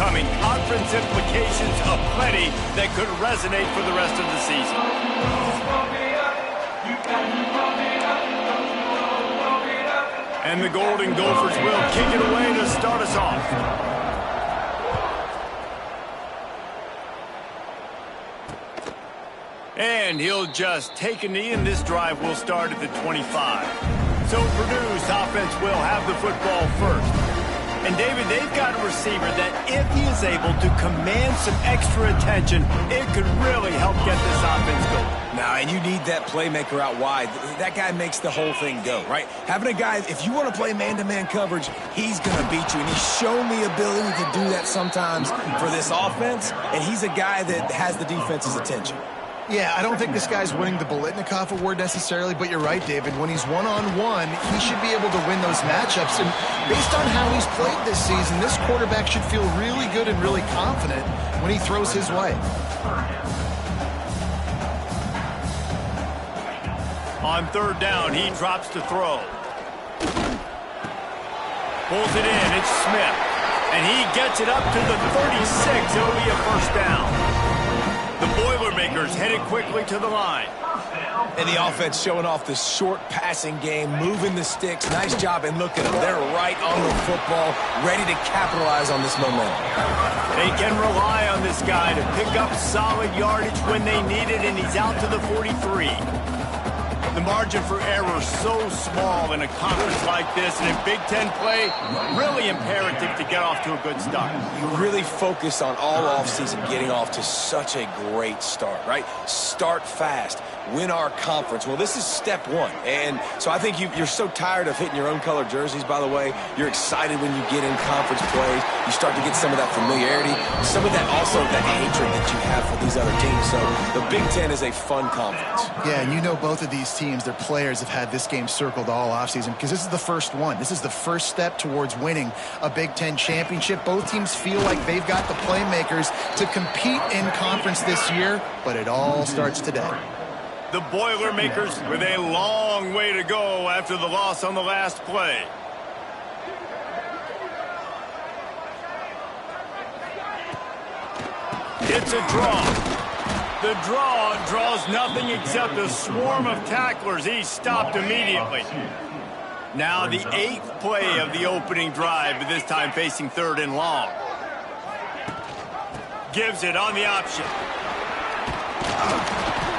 coming. Conference implications aplenty that could resonate for the rest of the season. And the Golden Gophers will kick it away to start us off. And he'll just take a knee, and this drive will start at the 25. So Purdue's offense will have the football first. And, David, they've got a receiver that if he is able to command some extra attention, it could really help get this offense going. Now, and you need that playmaker out wide. That guy makes the whole thing go, right? Having a guy, if you want to play man-to-man coverage, he's going to beat you. And he's shown the ability to do that sometimes for this offense. And he's a guy that has the defense's attention. Yeah, I don't think this guy's winning the Biletnikoff award necessarily, but you're right, David. When he's one-on-one, he should be able to win those matchups. And based on how he's played this season, this quarterback should feel really good and really confident when he throws his way. On third down, he drops to throw. Pulls it in, it's Smith. And he gets it up to the 36. It'll be a first down. The Boilermakers headed quickly to the line. And the offense showing off the short passing game, moving the sticks. Nice job, and look at them. They're right on the football, ready to capitalize on this momentum. They can rely on this guy to pick up solid yardage when they need it, and he's out to the 43. The margin for error so small in a conference like this, and in Big Ten play, really imperative to get off to a good start. You really focus on all offseason getting off to such a great start, right? Start fast. Win our conference. Well, this is step one. And so I think you're so tired of hitting your own color jerseys, by the way. You're excited when you get in conference plays. You start to get some of that familiarity, some of that also that hatred that you have for these other teams. So the Big Ten is a fun conference. Yeah, and you know both of these teams, their players have had this game circled all offseason because this is the first one. This is the first step towards winning a Big Ten championship. Both teams feel like they've got the playmakers to compete in conference this year, but it all starts today. The Boilermakers with a long way to go after the loss on the last play. It's a draw. The draw draws nothing except a swarm of tacklers. He's stopped immediately. Now the 8th play of the opening drive, but this time facing third and long. Gives it on the option.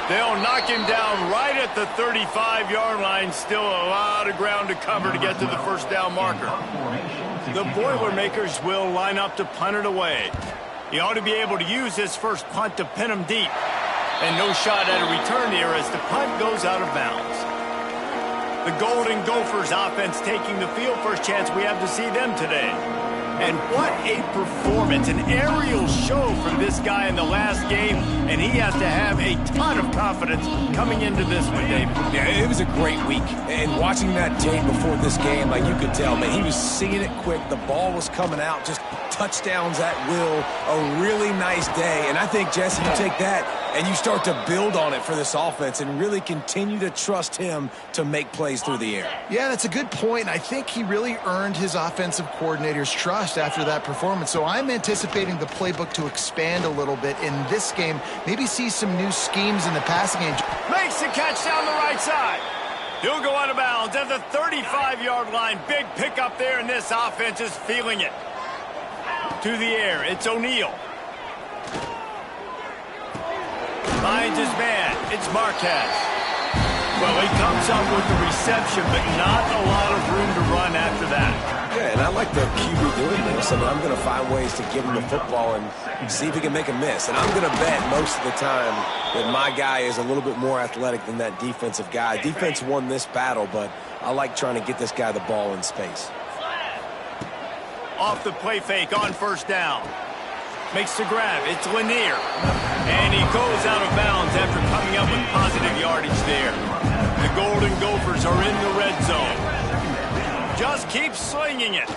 They'll knock him down right at the 35-yard line. Still a lot of ground to cover to get to the first down marker. The Boilermakers will line up to punt it away. He ought to be able to use his first punt to pin him deep. And no shot at a return here as the punt goes out of bounds. The Golden Gophers offense taking the field. First chance we have to see them today. And what a performance, an aerial show from this guy in the last game, and he has to have a ton of confidence coming into this one, David. Yeah, it was a great week, and watching that tape before this game, like you could tell, man, he was seeing it quick. The ball was coming out, just touchdowns at will, a really nice day. And I think, Jesse, you take that and you start to build on it for this offense and really continue to trust him to make plays through the air. Yeah, that's a good point. I think he really earned his offensive coordinator's trust after that performance. So I'm anticipating the playbook to expand a little bit in this game, maybe see some new schemes in the passing game. Makes the catch down the right side. He'll go out of bounds at the 35-yard line. Big pickup there, and this offense is feeling it. To the air, it's O'Neal. Finds his man, it's Marquez. Well, he comes up with the reception, but not a lot of room to run after that. Yeah, and I like the QB doing this. I mean, I'm going to find ways to give him the football and see if he can make a miss. And I'm going to bet most of the time that my guy is a little bit more athletic than that defensive guy. Defense won this battle, but I like trying to get this guy the ball in space. Off the play fake on first down. Makes the grab. It's Lanier. And he goes out of bounds after coming up with positive yardage there. The Golden Gophers are in the red zone. Just keeps slinging it.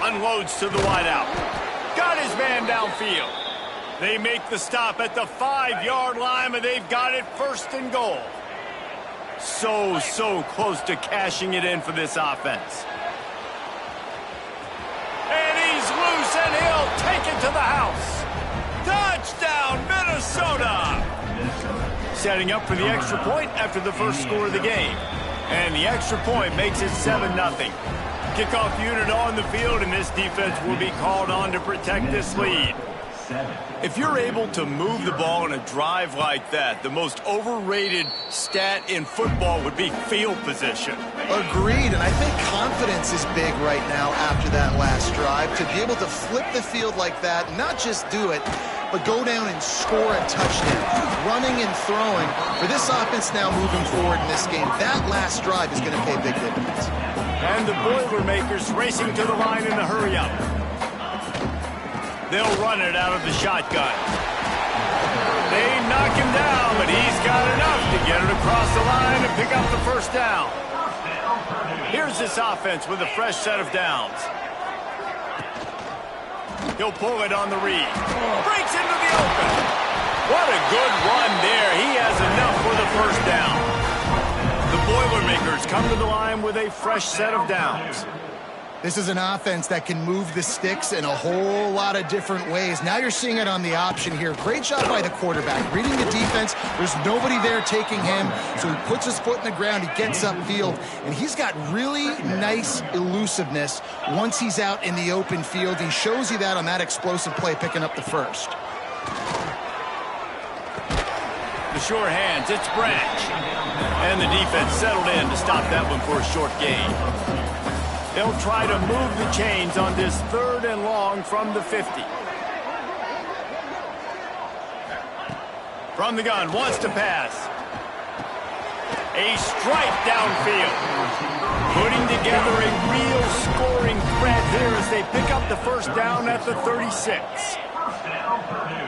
Unloads to the wideout. Got his man downfield. They make the stop at the 5-yard line, and they've got it first and goal. So close to cashing it in for this offense. And he's loose, and he'll take it to the house. setting up for the extra point after the first score of the game. And the extra point makes it 7-0. Kickoff unit on the field, and this defense will be called on to protect this lead. If you're able to move the ball in a drive like that, the most overrated stat in football would be field position. Agreed, and I think confidence is big right now after that last drive. To be able to flip the field like that, not just do it, but go down and score a touchdown. Running and throwing. For this offense now moving forward in this game, that last drive is going to pay big dividends. And the Boilermakers racing to the line in a hurry-up. They'll run it out of the shotgun. They knock him down, but he's got enough to get it across the line and pick up the first down. Here's this offense with a fresh set of downs. He'll pull it on the read. Breaks into the open. What a good run there. He has enough for the first down. The Boilermakers come to the line with a fresh set of downs. This is an offense that can move the sticks in a whole lot of different ways. Now you're seeing it on the option here. Great job by the quarterback. Reading the defense, there's nobody there taking him, so he puts his foot in the ground, he gets upfield, and he's got really nice elusiveness once he's out in the open field. He shows you that on that explosive play, picking up the first. The sure hands, it's Branch. And the defense settled in to stop that one for a short gain. They'll try to move the chains on this 3rd and long from the 50. From the gun, wants to pass. A strike downfield. Putting together a real scoring threat here as they pick up the first down at the 36.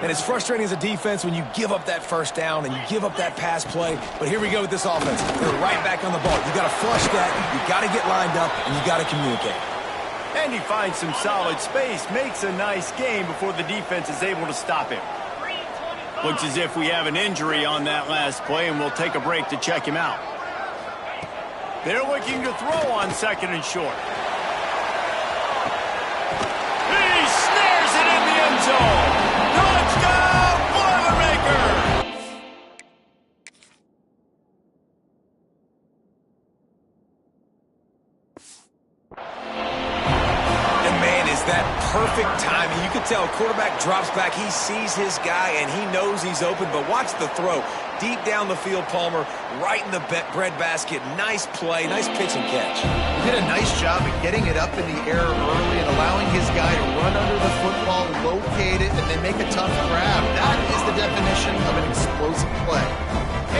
And it's frustrating as a defense when you give up that first down and you give up that pass play. But here we go with this offense. They're right back on the ball. You got to flush that. You got to get lined up, and you got to communicate. And he finds some solid space, makes a nice game before the defense is able to stop him. Looks as if we have an injury on that last play, and we'll take a break to check him out. They're looking to throw on 2nd and short. He snares it in the end zone. Touchdown, Boilermakers! And man, is that perfect timing. You can tell quarterback drops back. He sees his guy, and he knows he's open. But watch the throw. Deep down the field, Palmer, right in the breadbasket. Nice play, nice pitch and catch. He did a nice job of getting it up in the air early and allowing his guy to run under the football, locate it, and then make a tough grab. That is the definition of an explosive play.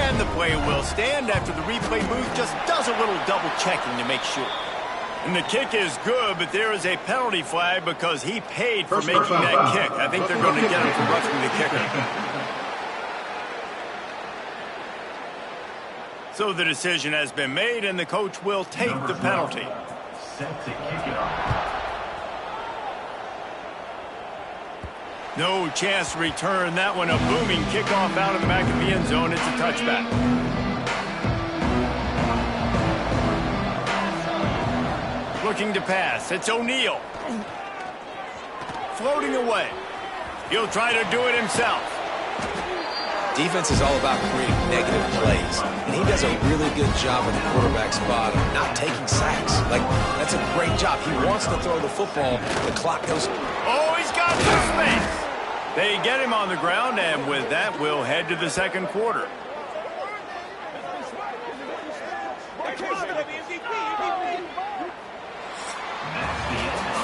And the play will stand after the replay booth just does a little double checking to make sure. And the kick is good, but there is a penalty flag because he paid for making that kick. I think they're going to get him for roughing the kicker. So the decision has been made, and the coach will take the penalty. No chance to return that one. A booming kickoff out of the back of the end zone. It's a touchback. Looking to pass. It's O'Neal. Floating away. He'll try to do it himself. Defense is all about creating negative plays, and he does a really good job in the quarterback spot of not taking sacks. Like, that's a great job. He wants to throw the football. The clock goes. Oh, he's got some space. They get him on the ground, and with that, we'll head to the 2nd quarter.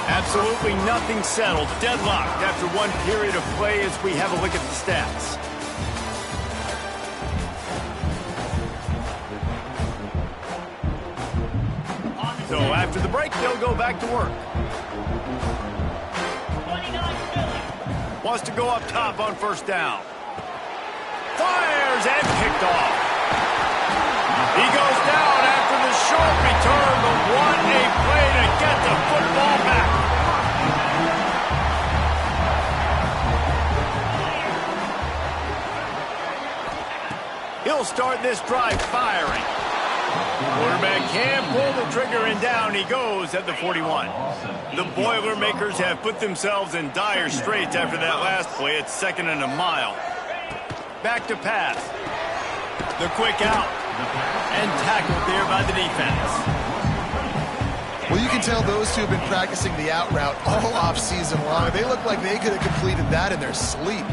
Absolutely nothing settled. Deadlocked after one period of play as we have a look at the stats. So after the break, they'll go back to work. Wants to go up top on 1st down. Fires and picked off. He goes down after the short return, but what a play to get the football back. He'll start this drive firing. Quarterback can't pull the trigger, and down he goes at the 41. The Boilermakers have put themselves in dire straits after that last play. It's 2nd and a mile. Back to pass. The quick out. And tackled there by the defense. Well, you can tell those two have been practicing the out route all off-season long. They look like they could have completed that in their sleep.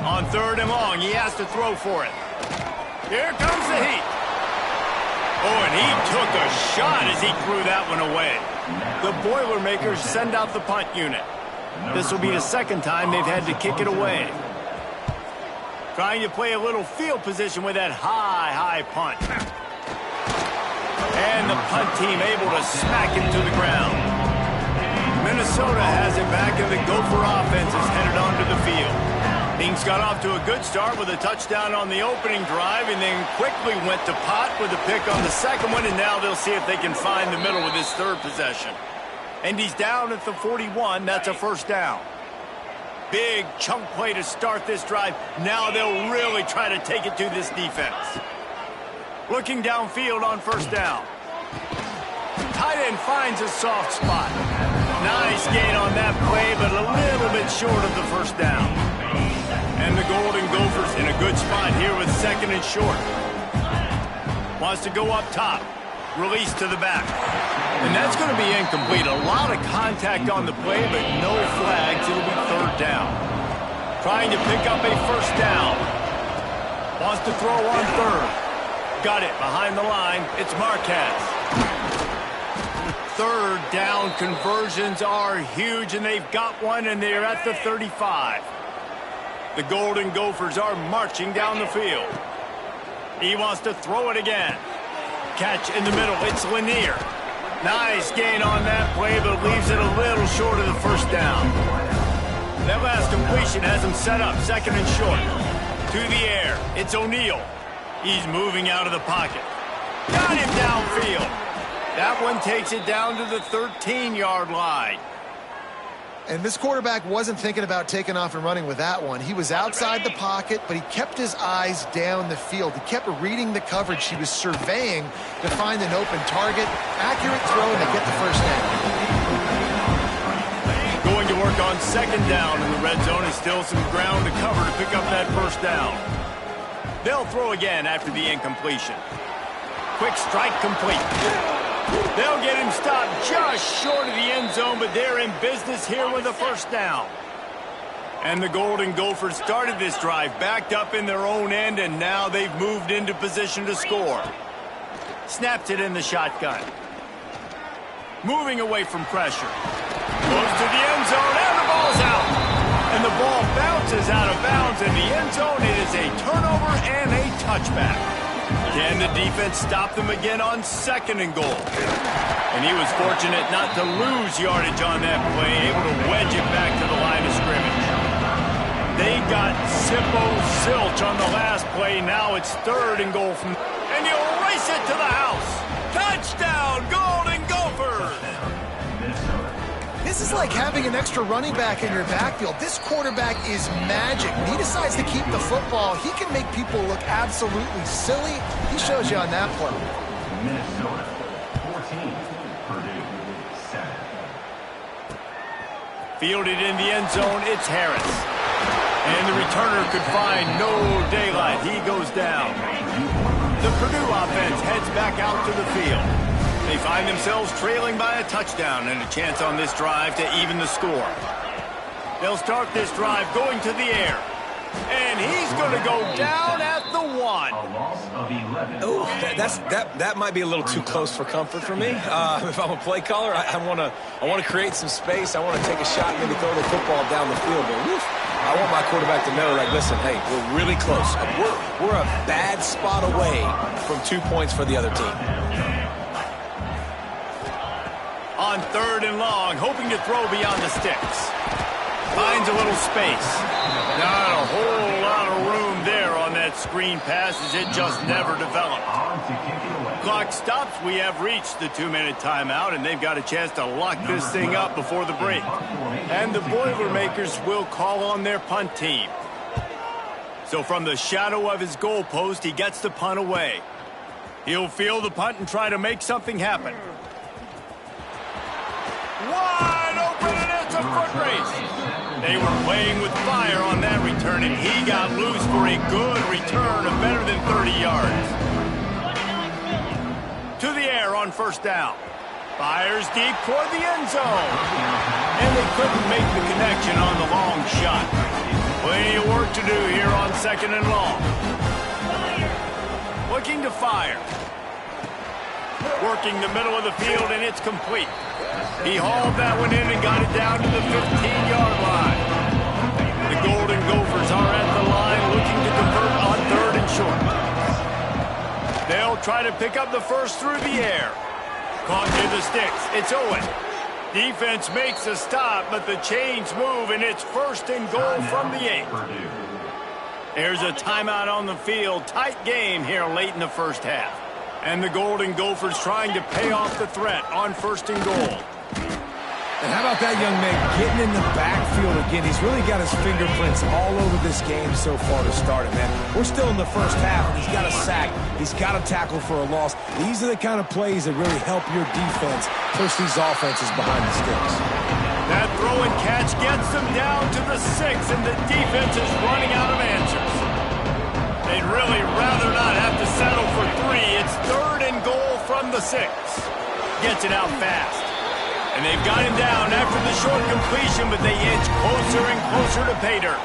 On 3rd and long, he has to throw for it. Here comes the heat. Oh, and he took a shot as he threw that one away. The Boilermakers send out the punt unit. This will be the second time they've had to kick it away. Trying to play a little field position with that high punt. And the punt team able to smack him to the ground. Minnesota has it back, and the Gopher offense is headed onto the field. Things got off to a good start with a touchdown on the opening drive, and then quickly went to pot with a pick on the second one, and now they'll see if they can find the middle with this third possession. And he's down at the 41. That's a first down. Big chunk play to start this drive. Now they'll really try to take it to this defense. Looking downfield on first down. Tight end finds a soft spot. Nice gain on that play, but a little bit short of the first down. And the Golden Gophers in a good spot here with 2nd and short. Wants to go up top. Release to the back. And that's going to be incomplete. A lot of contact on the play, but no flags. It'll be 3rd down. Trying to pick up a first down. Wants to throw on 3rd. Got it behind the line. It's Marquez. 3rd down conversions are huge, and they've got one, and they're at the 35. The Golden Gophers are marching down the field. He wants to throw it again. Catch in the middle. It's Lanier. Nice gain on that play, but leaves it a little short of the first down. That last completion has him set up 2nd and short. To the air. It's O'Neal. He's moving out of the pocket. Got him downfield. That one takes it down to the 13-yard line. And this quarterback wasn't thinking about taking off and running with that one. He was outside the pocket, but he kept his eyes down the field. He kept reading the coverage. He was surveying to find an open target. Accurate throw, and they get the first down. Going to work on 2nd down in the red zone. And still some ground to cover to pick up that first down. They'll throw again after the incompletion. Quick strike complete. They'll get him stopped just short of the end zone, but they're in business here with a first down. And the Golden Gophers started this drive backed up in their own end, and now they've moved into position to score. Snaps it in the shotgun. Moving away from pressure. Goes to the end zone, and the ball's out. And the ball bounces out of bounds in the end zone. It is a turnover and a touchback. Can the defense stop them again on 2nd and goal? And he was fortunate not to lose yardage on that play, able to wedge it back to the line of scrimmage. They got Sippo Zilch on the last play. Now it's 3rd and goal from... And he'll race it to the house. Touchdown, Golden Gophers! This is like having an extra running back in your backfield. This quarterback is magic. When he decides to keep the football, he can make people look absolutely silly. He shows you on that play. Minnesota, 14, Purdue, 7. Fielded in the end zone, it's Harris. And the returner could find no daylight. He goes down. The Purdue offense heads back out to the field. They find themselves trailing by a touchdown and a chance on this drive to even the score. They'll start this drive going to the air. And he's going to go down at the 1. Oh, that might be a little too close for comfort for me. If I'm a play caller, I want to create some space. I want to take a shot, maybe throw the football down the field. But woof, I want my quarterback to know, like, listen, hey, we're really close. We're a bad spot away from 2 points for the other team. On 3rd and long, hoping to throw beyond the sticks. Finds a little space. Not a whole lot of room there on that screen pass as it just never developed. Clock stops. We have reached the 2-minute timeout, and they've got a chance to lock this thing up before the break. And the Boilermakers will call on their punt team. So from the shadow of his goalpost, he gets the punt away. He'll field the punt and try to make something happen. Wide open, and it's a foot race. They were playing with fire on that return, and he got loose for a good return of better than 30 yards. To the air on first down. Fires deep toward the end zone. And they couldn't make the connection on the long shot. Plenty of work to do here on second and long. Looking to fire. Working the middle of the field, and it's complete. He hauled that one in and got it down to the 15-yard line. The Golden Gophers are at the line looking to convert on third and short. They'll try to pick up the first through the air. Caught near the sticks. It's Owen. Defense makes a stop, but the chains move, and it's first and goal from the 8. There's a timeout on the field. Tight game here late in the first half. And the Golden Gophers trying to pay off the threat on first and goal. And how about that young man getting in the backfield again? He's really got his fingerprints all over this game so far to start it, man. We're still in the first half, and he's got a sack. He's got a tackle for a loss. These are the kind of plays that really help your defense push these offenses behind the sticks. That throw and catch gets them down to the 6, and the defense is running out of answers. They'd really rather not have to settle for 3. It's third and goal from the 6. Gets it out fast. And they've got him down after the short completion, but they inch closer and closer to pay dirt.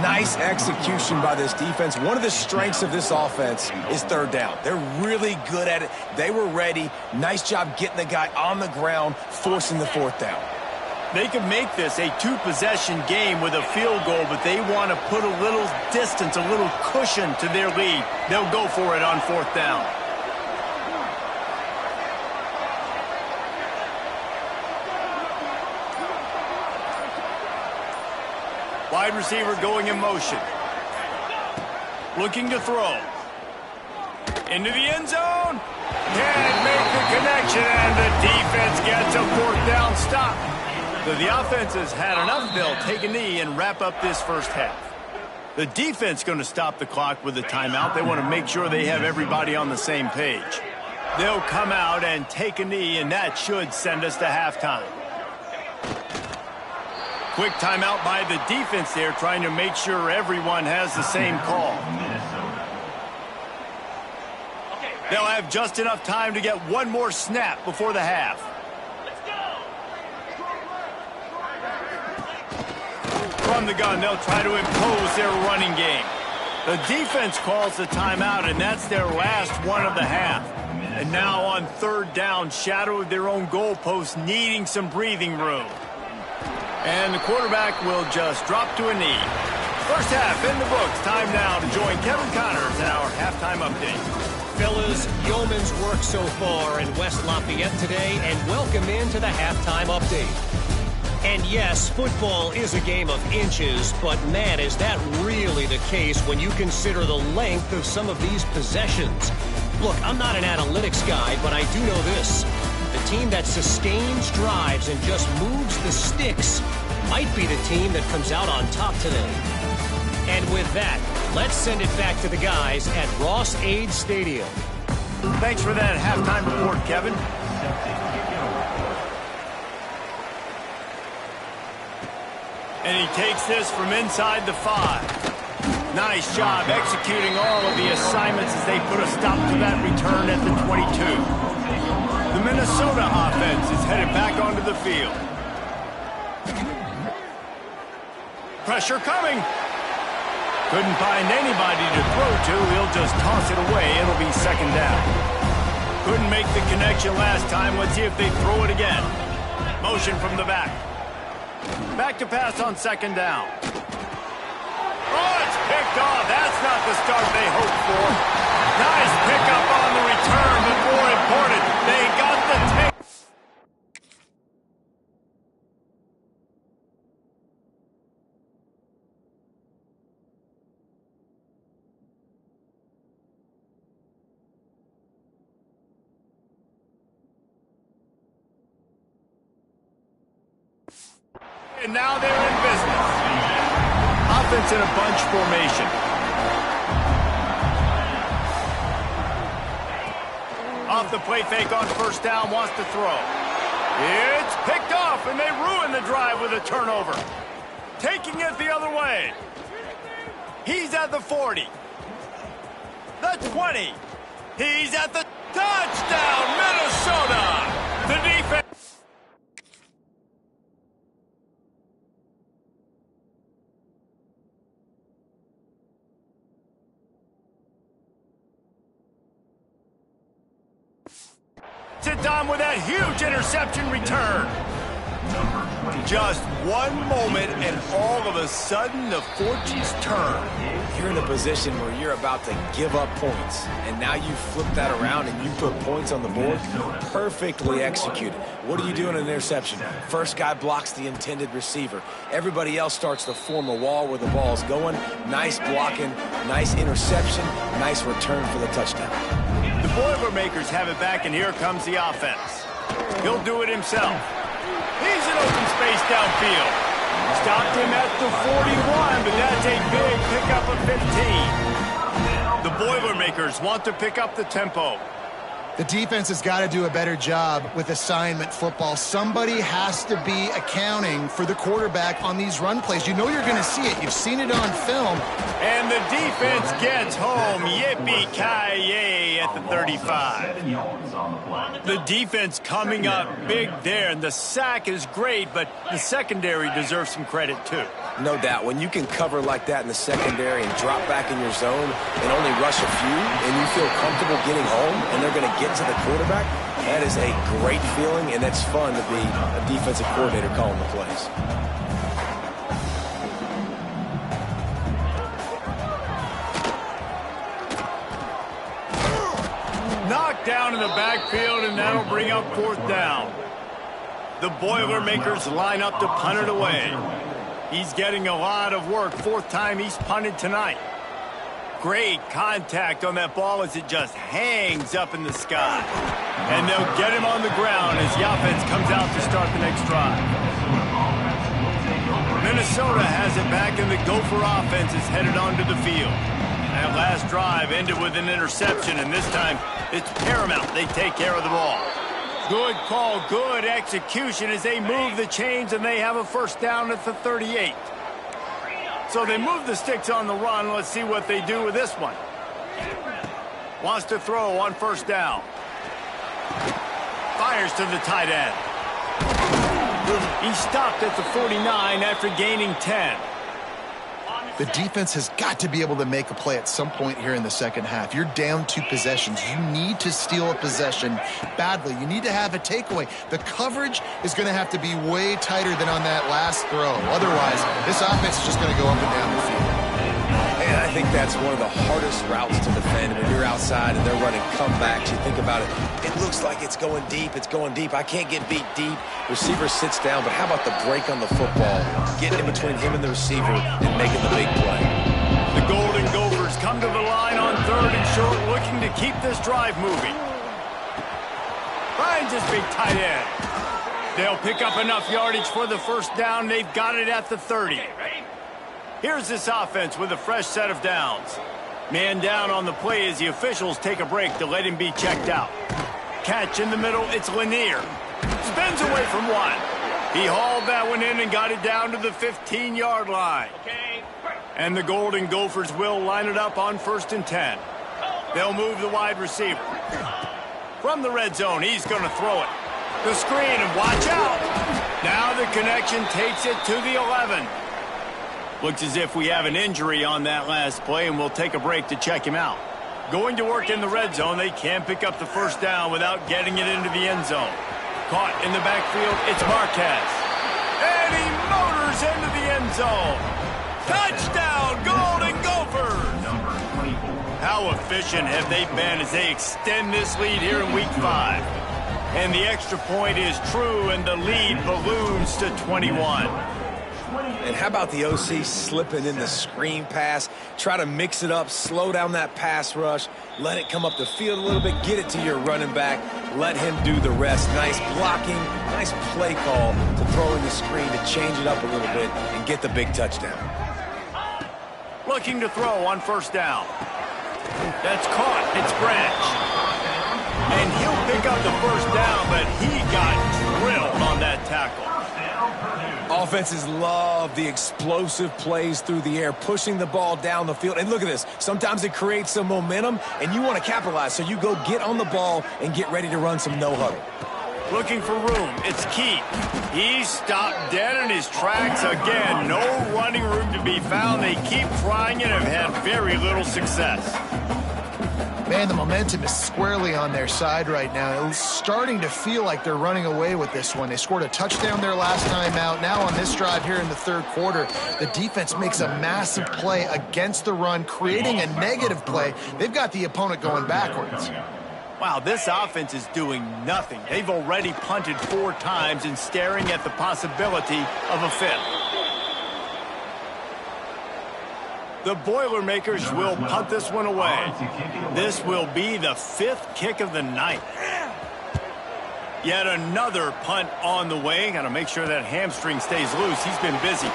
Nice execution by this defense. One of the strengths of this offense is third down. They're really good at it. They were ready. Nice job getting the guy on the ground, forcing the fourth down. They could make this a 2-possession game with a field goal, but they want to put a little distance, a little cushion to their lead. They'll go for it on fourth down. Wide receiver going in motion. Looking to throw. Into the end zone. Can't make the connection, and the defense gets a fourth down stop. So the offense has had enough. They'll take a knee and wrap up this first half. The defense going to stop the clock with a timeout. They want to make sure they have everybody on the same page. They'll come out and take a knee, and that should send us to halftime. Quick timeout by the defense there, trying to make sure everyone has the same call. They'll have just enough time to get one more snap before the half. From the gun, they'll try to impose their running game. The defense calls the timeout, and that's their last one of the half. And now on third down, shadow of their own goalpost, needing some breathing room. And the quarterback will just drop to a knee. First half in the books. Time now to join Kevin Connors in our halftime update. Fellas, yeoman's work so far in West Lafayette today, and welcome into the halftime update. And yes, football is a game of inches, but man, is that really the case when you consider the length of some of these possessions. Look, I'm not an analytics guy, but I do know this. The team that sustains drives and just moves the sticks might be the team that comes out on top today. And with that, let's send it back to the guys at Ross-Ade Stadium. Thanks for that halftime report, Kevin. And he takes this from inside the 5. Nice job executing all of the assignments as they put a stop to that return at the 22. The Minnesota offense is headed back onto the field. Pressure coming. Couldn't find anybody to throw to. He'll just toss it away. It'll be second down. Couldn't make the connection last time. Let's see if they throw it again. Motion from the back. Back to pass on second down. Oh, it's picked off. That's not the start they hoped for. Nice pickup on the return, but more important, they got the take. And now they're in business. Offense in a bunch formation. Off the play fake on first down, wants to throw. It's picked off off, and they ruin the drive with a turnover. Taking it the other way. He's at the 40. The 20. He's at the touchdown, Minnesota. The defense. Sit down with that huge interception return. Just one moment, and all of a sudden, the fortunes turn. You're in a position where you're about to give up points, and now you flip that around and you put points on the board. Perfectly executed. What do you do in an interception? First guy blocks the intended receiver. Everybody else starts to form a wall where the ball's going. Nice blocking, nice interception, nice return for the touchdown. The Boilermakers have it back, and here comes the offense. He'll do it himself. He's in open space downfield. Stopped him at the 41, but that's a big pickup of 15. The Boilermakers want to pick up the tempo. The defense has got to do a better job with assignment football. Somebody has to be accounting for the quarterback on these run plays. You know you're going to see it. You've seen it on film. And the defense gets home. Yippee-ki-yay at the 35. The defense coming up big there, and the sack is great, but the secondary deserves some credit too. No doubt. When you can cover like that in the secondary and drop back in your zone and only rush a few, and you feel comfortable getting home, and they're going to get to the quarterback, that is a great feeling, and it's fun to be a defensive coordinator calling the plays. Knocked down in the backfield, and that'll bring up fourth down. The Boilermakers line up to punt it away. He's getting a lot of work. Fourth time he's punted tonight. Great contact on that ball as it just hangs up in the sky. And they'll get him on the ground as the offense comes out to start the next drive. Minnesota has it back, and the Gopher offense is headed onto the field. That last drive ended with an interception, and this time it's paramount they take care of the ball. Good call, good execution as they move the chains, and they have a first down at the 38. So they move the sticks on the run. Let's see what they do with this one. Wants to throw on first down. Fires to the tight end. He stopped at the 49 after gaining 10. The defense has got to be able to make a play at some point here in the second half. You're down 2 possessions. You need to steal a possession badly. You need to have a takeaway. The coverage is going to have to be way tighter than on that last throw. Otherwise, this offense is just going to go up and down the field. And I think that's one of the hardest routes to defend. When you're outside and they're running comebacks, you think about it. It looks like it's going deep. It's going deep. I can't get beat deep. Receiver sits down, but how about the break on the football? Getting in between him and the receiver and making the big play. The Golden Gophers come to the line on 3rd and short, looking to keep this drive moving. Finds his big tight end. They'll pick up enough yardage for the first down. They've got it at the 30. Here's this offense with a fresh set of downs. Man down on the play as the officials take a break to let him be checked out. Catch in the middle, it's Lanier. Spins away from one. He hauled that one in and got it down to the 15-yard line. And the Golden Gophers will line it up on 1st and 10. They'll move the wide receiver. From the red zone, he's going to throw it. The screen, and watch out. Now the connection takes it to the 11. Looks as if we have an injury on that last play, and we'll take a break to check him out. Going to work in the red zone, they can't pick up the first down without getting it into the end zone. Caught in the backfield, it's Marquez. And he motors into the end zone. Touchdown, Golden Gophers! How efficient have they been as they extend this lead here in Week 5? And the extra point is true, and the lead balloons to 21. And how about the OC slipping in the screen pass, try to mix it up, slow down that pass rush, let it come up the field a little bit, get it to your running back, let him do the rest. Nice blocking, nice play call to throw in the screen to change it up a little bit and get the big touchdown. Looking to throw on first down. That's caught. It's Branch. And he'll pick up the first down, but he got drilled on that that tackle. Offenses love the explosive plays through the air, pushing the ball down the field. And look at this. Sometimes it creates some momentum, and you want to capitalize. So you go get on the ball and get ready to run some no-huddle. Looking for room. It's Keith. He's stopped dead in his tracks again. No running room to be found. They keep trying it and have had very little success. Man, the momentum is squarely on their side right now. It's starting to feel like they're running away with this one. They scored a touchdown their last time out. Now on this drive here in the third quarter, the defense makes a massive play against the run, creating a negative play. They've got the opponent going backwards. Wow, this offense is doing nothing. They've already punted 4 times and staring at the possibility of a 5th. The Boilermakers will punt this one away. This will be the 5th kick of the night. Yet another punt on the way. Got to make sure that hamstring stays loose. He's been busy.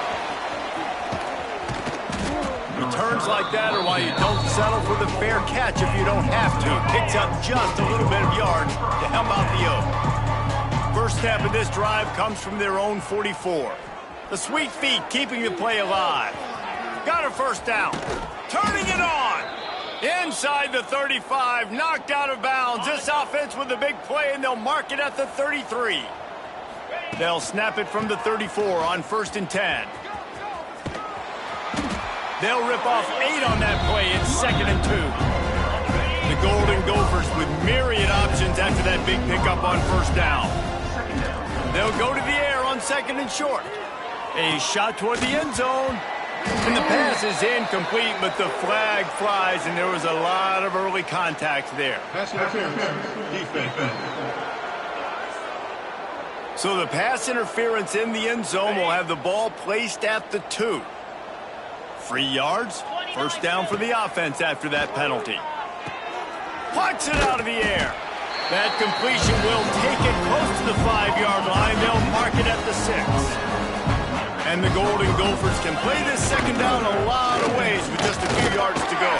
Returns like that are why you don't settle for the fair catch if you don't have to. Picks up just a little bit of yards to help out the Oak. First snap of this drive comes from their own 44. The sweet feet keeping the play alive. Got a first down. Turning it on. Inside the 35. Knocked out of bounds. This offense with a big play, and they'll mark it at the 33. They'll snap it from the 34 on 1st and 10. They'll rip off 8 on that play. It's 2nd and 2. The Golden Gophers with myriad options after that big pickup on 1st down. They'll go to the air on 2nd and short. A shot toward the end zone. And the pass is incomplete, but the flag flies, and there was a lot of early contact there. So the pass interference in the end zone will have the ball placed at the 2. 3 yards, first down for the offense after that penalty. Puts it out of the air. That completion will take it close to the 5-yard line. They'll mark it at the 6. And the Golden Gophers can play this second down a lot of ways with just a few yards to go.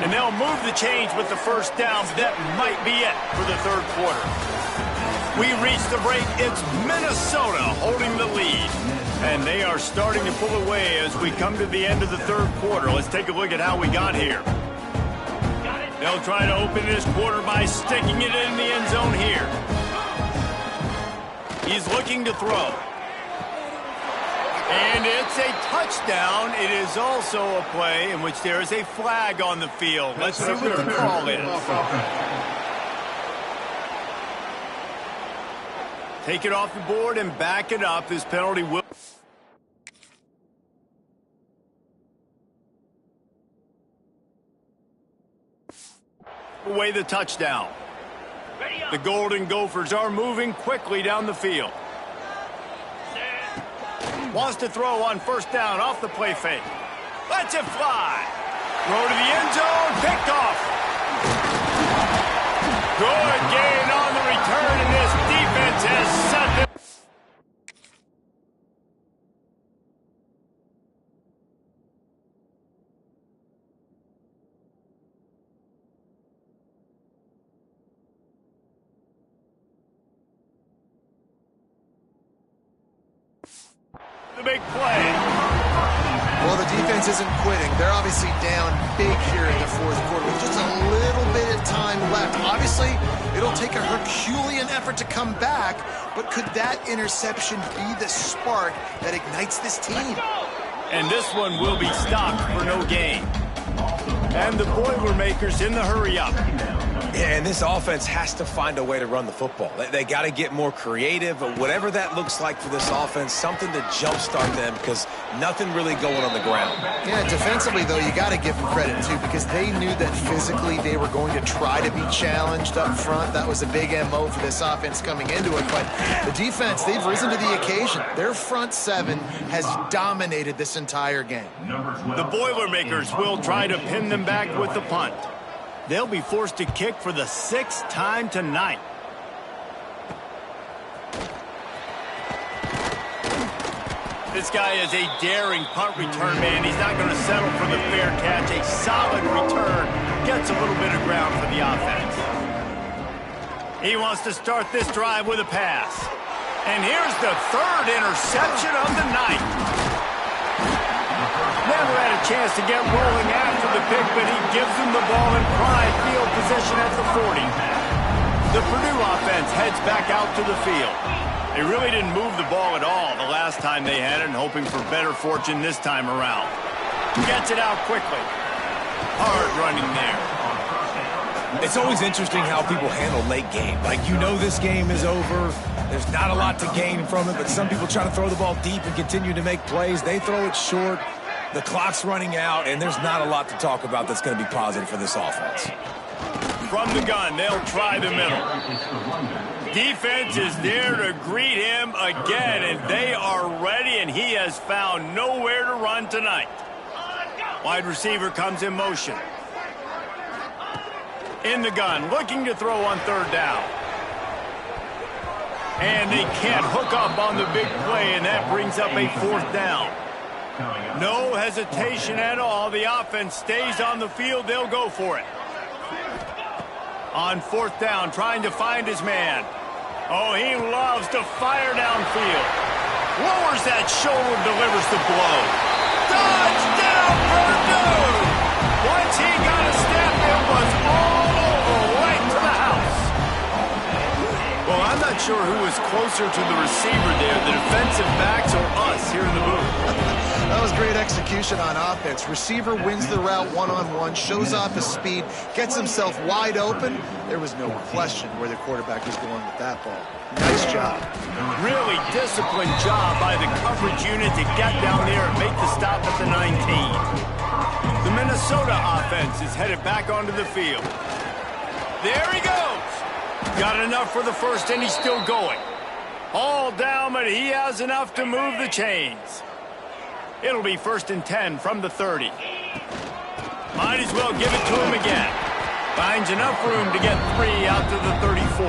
And they'll move the chains with the first down. That might be it for the third quarter. We reach the break. It's Minnesota holding the lead. And they are starting to pull away as we come to the end of the third quarter. Let's take a look at how we got here. They'll try to open this quarter by sticking it in the end zone here. He's looking to throw. And it's a touchdown. It is also a play in which there is a flag on the field. Let's see what the call is. Take it off the board and back it up. This penalty will... away the touchdown. The Golden Gophers are moving quickly down the field. Wants to throw on 1st down off the play fake. Lets it fly. Throw to the end zone. Picked off. Good gain on the return, and this defense has set them. The big play. Well, the defense isn't quitting. They're obviously down big here in the fourth quarter with just a little bit of time left. Obviously, it'll take a Herculean effort to come back, but could that interception be the spark that ignites this team? And this one will be stopped for no gain. And the Boilermakers in the hurry-up. Yeah, and this offense has to find a way to run the football. They got to get more creative, whatever that looks like for this offense, something to jumpstart them because nothing really going on the ground. Yeah, defensively, though, you got to give them credit, too, because they knew that physically they were going to try to be challenged up front. That was a big MO for this offense coming into it. But the defense, they've risen to the occasion. Their front 7 has dominated this entire game. The Boilermakers will try to pin them back with the punt. They'll be forced to kick for the 6th time tonight. This guy is a daring punt return man. He's not going to settle for the fair catch. A solid return. Gets a little bit of ground for the offense. He wants to start this drive with a pass. And here's the third interception of the night. Never had a chance to get rolling after the pick, but he gives them the ball in prime field position at the 40. The Purdue offense heads back out to the field. They really didn't move the ball at all the last time they had it, and hoping for better fortune this time around. Gets it out quickly. Hard running there. It's always interesting how people handle late game. Like, you know this game is over. There's not a lot to gain from it, but some people try to throw the ball deep and continue to make plays. They throw it short. The clock's running out, and there's not a lot to talk about that's going to be positive for this offense. From the gun, they'll try the middle. Defense is there to greet him again, and they are ready, and he has found nowhere to run tonight. Wide receiver comes in motion. In the gun, looking to throw on third down. And they can't hook up on the big play, and that brings up a fourth down. No hesitation at all. The offense stays on the field. They'll go for it. On fourth down, trying to find his man. Oh, he loves to fire downfield. Lowers that shoulder, delivers the blow. Touchdown, Purdue! Once he got a step, it was all over, right to the house. Well, I'm not sure who was closer to the receiver there, the defensive backs or us here in the booth. That was great execution on offense. Receiver wins the route one-on-one, shows off his speed, gets himself wide open. There was no question where the quarterback was going with that ball. Nice job. Really disciplined job by the coverage unit to get down there and make the stop at the 19. The Minnesota offense is headed back onto the field. There he goes. Got enough for the first, and he's still going. All down, but he has enough to move the chains. It'll be 1st and 10 from the 30. Might as well give it to him again. Finds enough room to get 3 out to the 34.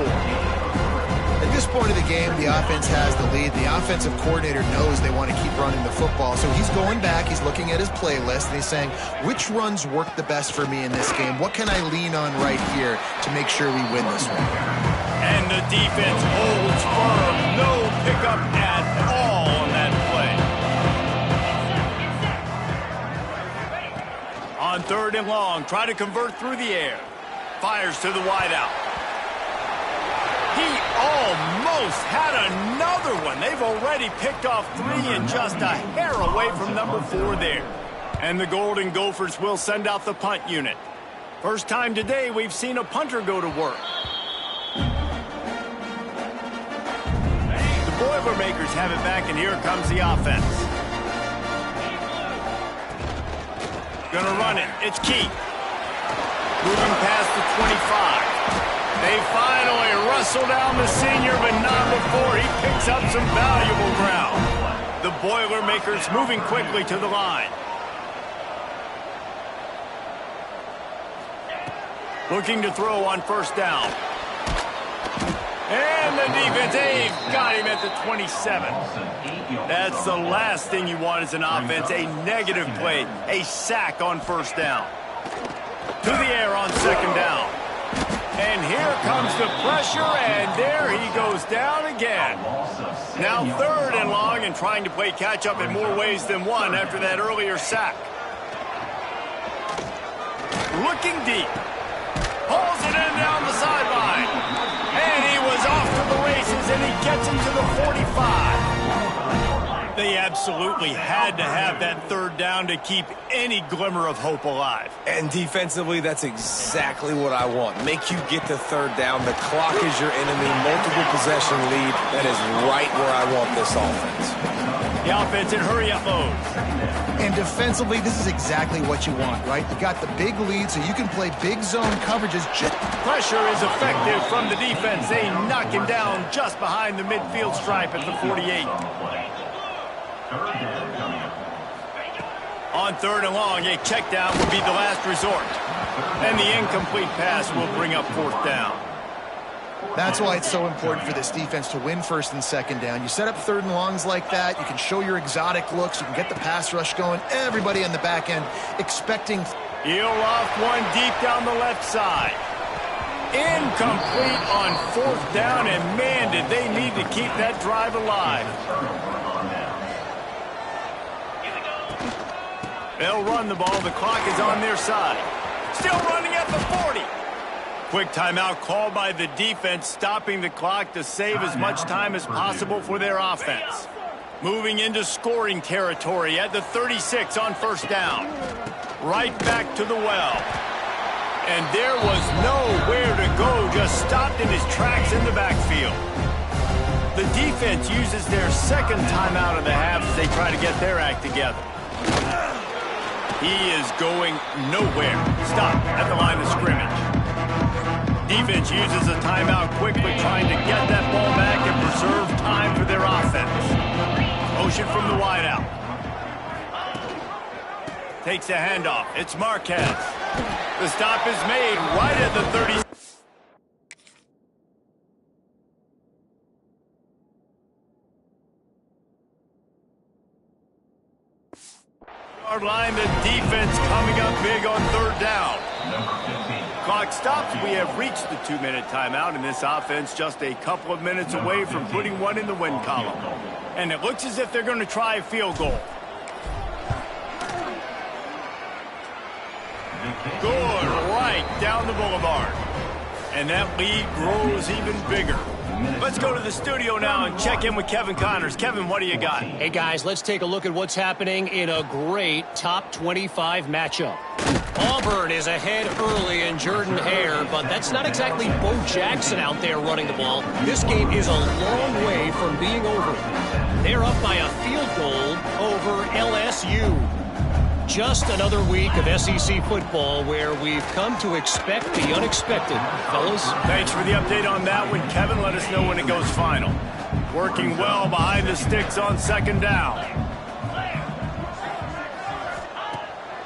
At this point of the game, the offense has the lead. The offensive coordinator knows they want to keep running the football. So he's going back, he's looking at his playlist, and he's saying, which runs work the best for me in this game? What can I lean on right here to make sure we win this one? And the defense holds firm. No pickup at all on that play. On 3rd and long, try to convert through the air. Fires to the wideout. He almost had another one. They've already picked off 3 and just a hair away from number 4 there. And the Golden Gophers will send out the punt unit. First time today we've seen a punter go to work. The Boilermakers have it back, and here comes the offense. Gonna run it. It's Keith. Moving past the 25. They finally wrestle down the senior, but not before he picks up some valuable ground. The Boilermakers moving quickly to the line. Looking to throw on 1st down. And the defense, they've got him at the 27. That's the last thing you want as an offense, a negative play, a sack on 1st down. To the air on 2nd down. And here comes the pressure, and there he goes down again. Now 3rd and long, and trying to play catch-up in more ways than one after that earlier sack. Looking deep. Pulls it in down the sideline. And he was off to the races, and he gets him to the 45. They absolutely had to have that 3rd down to keep any glimmer of hope alive. And defensively, that's exactly what I want. Make you get to 3rd down. The clock is your enemy. Multiple possession lead. That is right where I want this offense. The offense in hurry-up mode. And defensively, this is exactly what you want, right? You got the big lead, so you can play big zone coverages. Pressure is effective from the defense. They knock him down just behind the midfield stripe at the 48. On 3rd and long, a check down would be the last resort. And the incomplete pass will bring up 4th down. That's why it's so important for this defense to win 1st and 2nd down. You set up 3rd and longs like that, you can show your exotic looks, you can get the pass rush going, everybody on the back end expecting. He'll loft one deep down the left side. Incomplete on 4th down, and man, did they need to keep that drive alive. They'll run the ball. The clock is on their side. Still running at the 40. Quick timeout called by the defense, stopping the clock to save as much time as possible for their offense. Moving into scoring territory at the 36 on 1st down. Right back to the well. And there was nowhere to go, just stopped in his tracks in the backfield. The defense uses their 2nd timeout of the half as they try to get their act together. He is going nowhere. Stop at the line of scrimmage. Defense uses a timeout quickly, trying to get that ball back and preserve time for their offense. Motion from the wideout. Takes a handoff. It's Marquez. The stop is made right at the 30. Line, the defense coming up big on 3rd down. Clock stops. We have reached the 2-minute timeout, and this offense just a couple of minutes away from putting one in the win column. And it looks as if they're going to try a field goal. Good, right down the boulevard. And that lead grows even bigger. Let's go to the studio now and check in with Kevin Connors. Kevin, what do you got? Hey, guys, let's take a look at what's happening in a great top 25 matchup. Auburn is ahead early in Jordan-Hare, but that's not exactly Bo Jackson out there running the ball. This game is a long way from being over. They're up by a field goal over LSU. Just another week of SEC football where we've come to expect the unexpected. Fellas? Thanks for the update on that one, Kevin. Let us know when it goes final. Working well behind the sticks on 2nd down.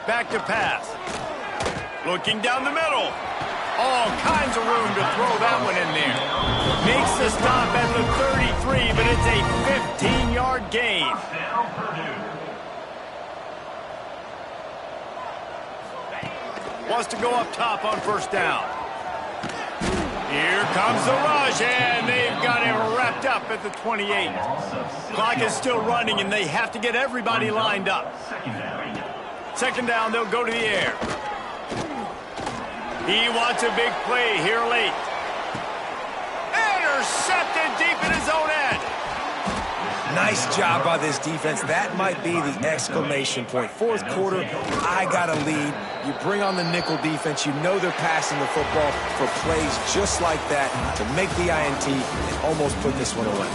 Back to pass. Looking down the middle. All kinds of room to throw that one in there. Makes the stop at the 33, but it's a 15-yard gain. Wants to go up top on 1st down. Here comes the rush, and they've got him wrapped up at the 28. Clock is still running, and they have to get everybody lined up. 2nd down, they'll go to the air. He wants a big play here late. Intercepted deep in his own end. Nice job by this defense. That might be the exclamation point. 4th quarter, I got a lead. You bring on the nickel defense. You know they're passing the football for plays just like that to make the INT and almost put this one away.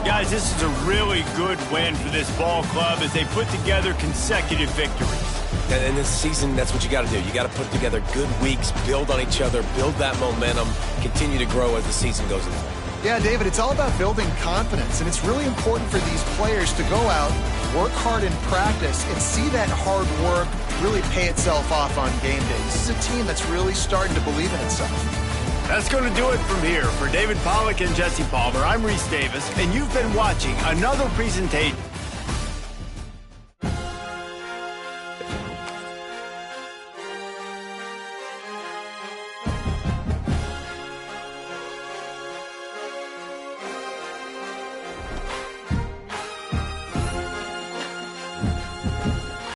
Guys, this is a really good win for this ball club as they put together consecutive victories. And in this season, that's what you got to do. You got to put together good weeks, build on each other, build that momentum, continue to grow as the season goes along. Yeah, David, it's all about building confidence, and it's really important for these players to go out, work hard in practice, and see that hard work really pay itself off on game day. This is a team that's really starting to believe in itself. That's going to do it from here. For David Pollack and Jesse Palmer, I'm Reese Davis, and you've been watching another presentation